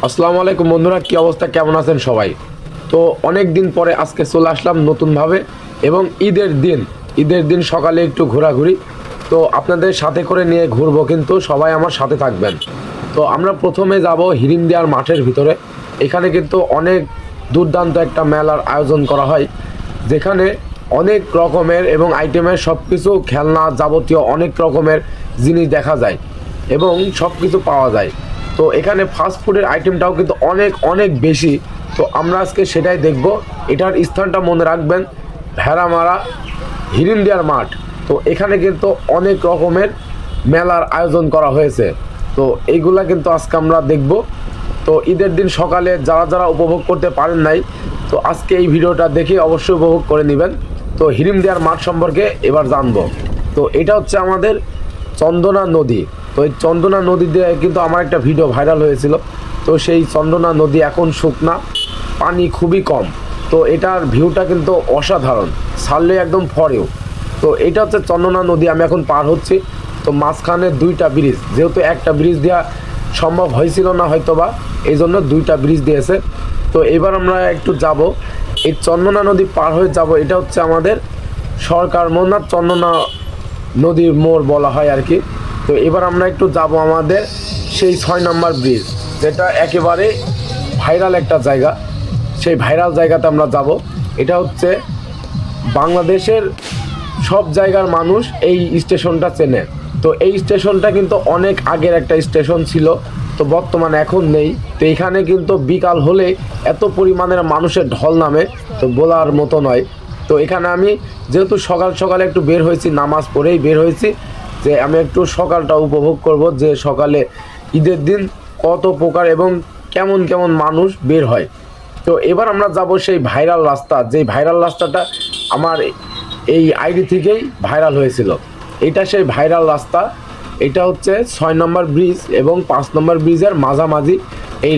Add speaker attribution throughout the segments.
Speaker 1: আসসালামু আলাইকুম বন্ধুরা, কি অবস্থা, কেমন আছেন সবাই? তো অনেক দিন পরে আজকে চলে আসলাম নতুনভাবে, এবং ঈদের দিন সকালে একটু ঘোরাঘুরি। তো আপনাদের সাথে করে নিয়ে ঘুরবো, কিন্তু সবাই আমার সাথে থাকবেন। তো আমরা প্রথমে যাব হিরিন্দিয়ার মাঠের ভিতরে। এখানে কিন্তু অনেক দুর্দান্ত একটা মেলার আয়োজন করা হয়, যেখানে অনেক রকমের এবং আইটেমের সব কিছু খেলনা যাবতীয় অনেক রকমের জিনিস দেখা যায় এবং সব কিছু পাওয়া যায়। তো এখানে ফাস্ট ফুডের আইটেমটাও কিন্তু অনেক অনেক বেশি। তো আমরা আজকে সেটাই দেখব। এটার স্থানটা মনে রাখবেন, ভেড়ামারা হিরিন্দিয়ার মাঠ। তো এখানে কিন্তু অনেক রকমের মেলার আয়োজন করা হয়েছে। তো এইগুলা কিন্তু আজকে আমরা দেখব। তো ঈদের দিন সকালে যারা যারা উপভোগ করতে পারেন নাই, তো আজকে এই ভিডিওটা দেখে অবশ্যই উপভোগ করে নেবেন। তো হিরিন্দিয়ার মাঠ সম্পর্কে এবার জানবো। তো এটা হচ্ছে আমাদের চন্দনা নদী। তো এই চন্দনা নদী দিয়ে কিন্তু আমার একটা ভিডিও ভাইরাল হয়েছিল। তো সেই চন্দনা নদী এখন শুকনা, পানি খুবই কম। তো এটার ভিউটা কিন্তু অসাধারণ, ছাড়লে একদম ফরেও। তো এটা হচ্ছে চন্দনা নদী, আমি এখন পার হচ্ছি। তো মাঝখানে দুইটা ব্রিজ, যেহেতু একটা ব্রিজ দেওয়া সম্ভব হয়েছিল না হয়তোবা, এই জন্য দুইটা ব্রিজ দিয়েছে। তো এবার আমরা একটু যাব, এই চন্দনা নদী পার হয়ে যাব। এটা হচ্ছে আমাদের সরকার মোড়, চন্দনা নদীর মোড় বলা হয় আর কি। তো এবার আমরা একটু যাব আমাদের সেই 6 নম্বর ব্রিজ, যেটা একেবারে ভাইরাল একটা জায়গা। সেই ভাইরাল জায়গাতে আমরা যাব। এটা হচ্ছে বাংলাদেশের সব জায়গার মানুষ এই স্টেশনটা চেনে। তো এই স্টেশনটা কিন্তু অনেক আগের একটা স্টেশন ছিল, তো বর্তমানে এখন নেই। তো এখানে কিন্তু বিকাল হলে এত পরিমাণের মানুষের ঢল নামে, তো বলার মতো নয়। তো এখানে আমি যেহেতু সকাল সকালে একটু বের হয়েছি, নামাজ পড়েই বের হয়েছি, যে আমি একটু সকালটা উপভোগ করব, যে সকালে ঈদের দিন কত প্রকার এবং কেমন কেমন মানুষ বের হয়। তো এবার আমরা যাব সেই ভাইরাল রাস্তা, যে ভাইরাল রাস্তাটা আমার এই আইডি থেকেই ভাইরাল হয়েছিল। এটা সেই ভাইরাল রাস্তা। এটা হচ্ছে 6 নম্বর ব্রিজ এবং 5 নম্বর ব্রিজের মাঝামাঝি এই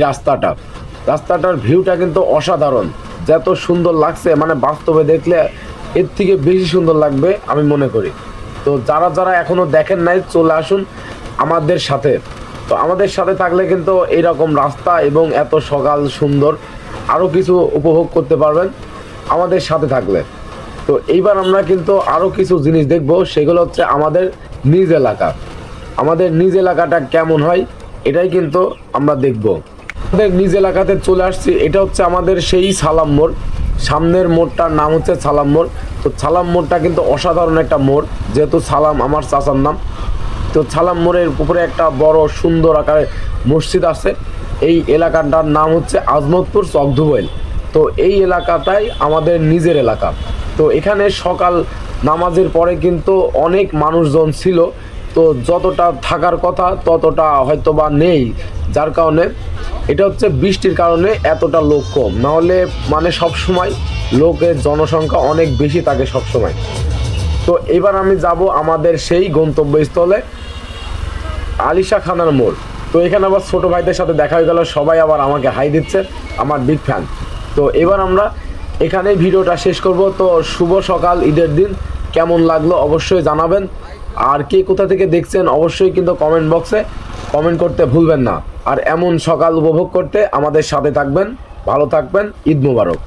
Speaker 1: রাস্তাটার ভিউটা কিন্তু অসাধারণ। যত সুন্দর লাগছে, মানে বাস্তবে দেখলে এর থেকে বেশি সুন্দর লাগবে আমি মনে করি। তো যারা যারা এখনও দেখেন নাই, চলে আসুন আমাদের সাথে। তো আমাদের সাথে থাকলে কিন্তু এইরকম রাস্তা এবং এত সকাল সুন্দর আরও কিছু উপভোগ করতে পারবেন আমাদের সাথে থাকলে। তো এইবার আমরা কিন্তু আরও কিছু জিনিস দেখব, সেগুলো হচ্ছে আমাদের নিজ এলাকা। আমাদের নিজ এলাকাটা কেমন হয় এটাই কিন্তু আমরা দেখব। আমাদের নিজ এলাকাতে চলে আসছি। এটা হচ্ছে আমাদের সেই সালাম মোড়। সামনের মোড়টার নাম হচ্ছে সালাম মোড়। তো সালাম মোড়টা কিন্তু অসাধারণ একটা মোড়, যেহেতু সালাম আমার চাচার নাম। তো সালাম মোড়ের উপরে একটা বড় সুন্দর আকারের মসজিদ আছে। এই এলাকাটার নাম হচ্ছে আজমতপুর চকধুবইল। তো এই এলাকাটাই আমাদের নিজের এলাকা। তো এখানে সকাল নামাজের পরে কিন্তু অনেক মানুষজন ছিল। তো যতটা থাকার কথা ততটা হয়তো বা নেই, যার কারণে এটা হচ্ছে বৃষ্টির কারণে এতটা লোক কম। নাহলে মানে সবসময় লোকের জনসংখ্যা অনেক বেশি থাকে সবসময়। তো এবার আমি যাব আমাদের সেই গন্তব্যস্থলে আলিশা খানার মোড়। তো এখানে আবার ছোটো ভাইদের সাথে দেখা হয়ে গেল, সবাই আবার আমাকে হাই দিচ্ছে, আমার বিগ ফ্যান। তো এবার আমরা এখানেই ভিডিওটা শেষ করব। তো শুভ সকাল, ঈদের দিন কেমন লাগলো অবশ্যই জানাবেন। আর কে কোথা থেকে দেখছেন অবশ্যই কিন্তু কমেন্ট বক্সে কমেন্ট করতে ভুলবেন না। আর এমন সকাল উপভোগ করতে আমাদের সাথে থাকবেন। ভালো থাকবেন। ঈদ মোবারক।